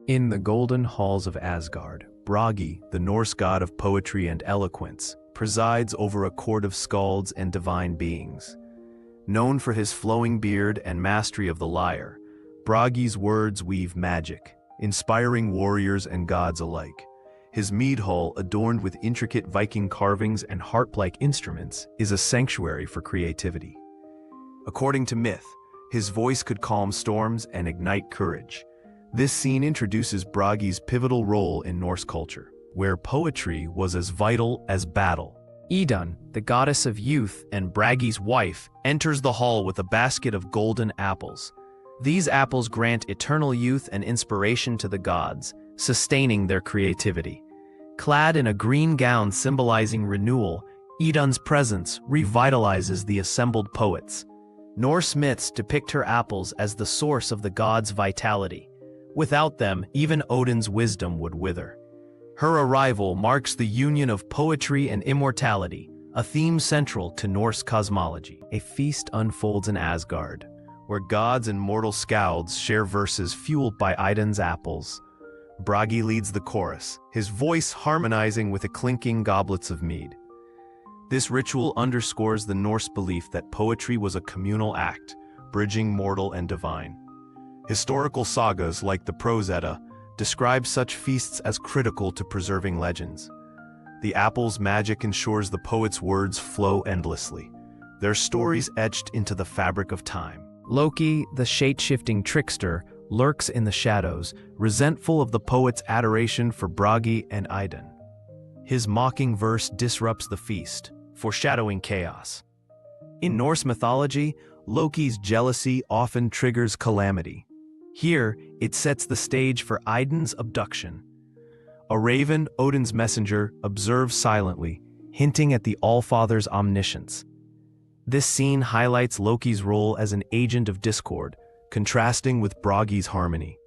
In the golden halls of Asgard, Bragi, the Norse god of poetry and eloquence, presides over a court of skalds and divine beings. Known for his flowing beard and mastery of the lyre, Bragi's words weave magic, inspiring warriors and gods alike. His mead hall, adorned with intricate Viking carvings and harp-like instruments, is a sanctuary for creativity. According to myth, his voice could calm storms and ignite courage. This scene introduces Bragi's pivotal role in Norse culture, where poetry was as vital as battle. Idrun, the goddess of youth and Bragi's wife, enters the hall with a basket of golden apples. These apples grant eternal youth and inspiration to the gods, sustaining their creativity. Clad in a green gown symbolizing renewal, Idun's presence revitalizes the assembled poets. Norse myths depict her apples as the source of the gods' vitality. Without them, even Odin's wisdom would wither. Her arrival marks the union of poetry and immortality, a theme central to Norse cosmology. A feast unfolds in Asgard, where gods and mortal skalds share verses fueled by Idun's apples. Bragi leads the chorus, his voice harmonizing with the clinking goblets of mead. This ritual underscores the Norse belief that poetry was a communal act, bridging mortal and divine. Historical sagas like the Prose Edda describe such feasts as critical to preserving legends. The apple's magic ensures the poets' words flow endlessly, their stories etched into the fabric of time. Loki, the shape-shifting trickster, lurks in the shadows, resentful of the poet's adoration for Bragi and Idun. His mocking verse disrupts the feast, foreshadowing chaos. In Norse mythology, Loki's jealousy often triggers calamity. Here, it sets the stage for Idun's abduction. A raven, Odin's messenger, observes silently, hinting at the Allfather's omniscience. This scene highlights Loki's role as an agent of discord, contrasting with Bragi's harmony.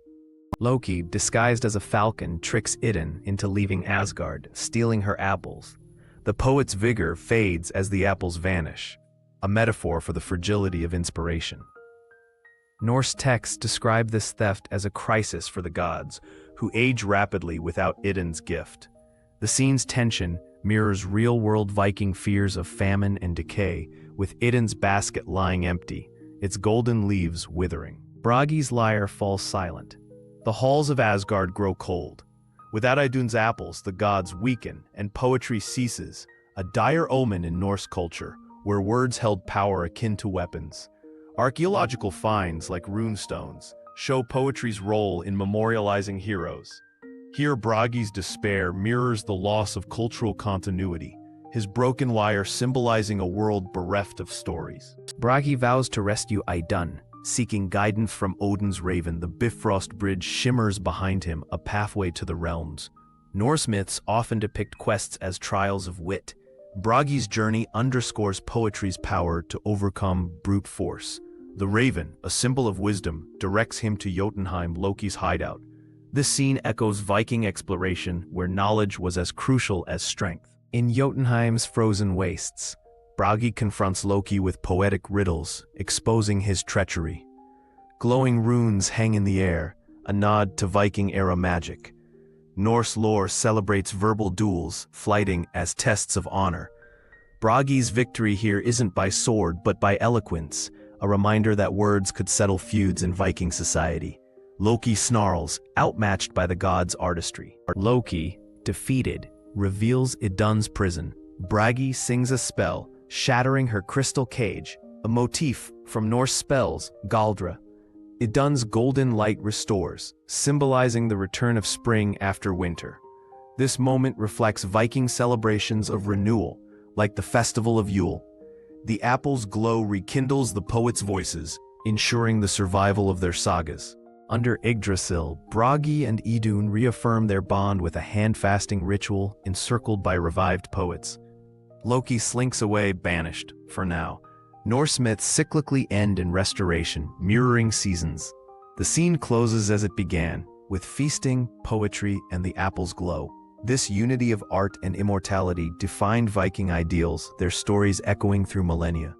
Loki, disguised as a falcon, tricks Idun into leaving Asgard, stealing her apples. The poet's vigor fades as the apples vanish, a metaphor for the fragility of inspiration. Norse texts describe this theft as a crisis for the gods, who age rapidly without Idun's gift. The scene's tension mirrors real-world Viking fears of famine and decay, with Idun's basket lying empty, its golden leaves withering. Bragi's lyre falls silent. The halls of Asgard grow cold. Without Idun's apples, the gods weaken and poetry ceases, a dire omen in Norse culture, where words held power akin to weapons. Archaeological finds like runestones show poetry's role in memorializing heroes. Here, Bragi's despair mirrors the loss of cultural continuity, his broken lyre symbolizing a world bereft of stories. Bragi vows to rescue Idun, seeking guidance from Odin's raven. The Bifrost Bridge shimmers behind him, a pathway to the realms. Norse myths often depict quests as trials of wit. Bragi's journey underscores poetry's power to overcome brute force. The raven, a symbol of wisdom, directs him to Jotunheim, Loki's hideout. This scene echoes Viking exploration, where knowledge was as crucial as strength. In Jotunheim's frozen wastes, Bragi confronts Loki with poetic riddles, exposing his treachery. Glowing runes hang in the air, a nod to Viking-era magic. Norse lore celebrates verbal duels, flighting as tests of honor. Bragi's victory here isn't by sword but by eloquence, a reminder that words could settle feuds in Viking society. Loki snarls, outmatched by the gods' artistry. Loki, defeated, reveals Idun's prison. Bragi sings a spell, shattering her crystal cage, a motif from Norse spells, Galdra. Idun's golden light restores, symbolizing the return of spring after winter. This moment reflects Viking celebrations of renewal, like the Festival of Yule. The apple's glow rekindles the poets' voices, ensuring the survival of their sagas. Under Yggdrasil, Bragi and Idun reaffirm their bond with a hand-fasting ritual encircled by revived poets. Loki slinks away, banished, for now. Norse myths cyclically end in restoration, mirroring seasons. The scene closes as it began, with feasting, poetry, and the apple's glow. This unity of art and immortality defined Viking ideals, their stories echoing through millennia.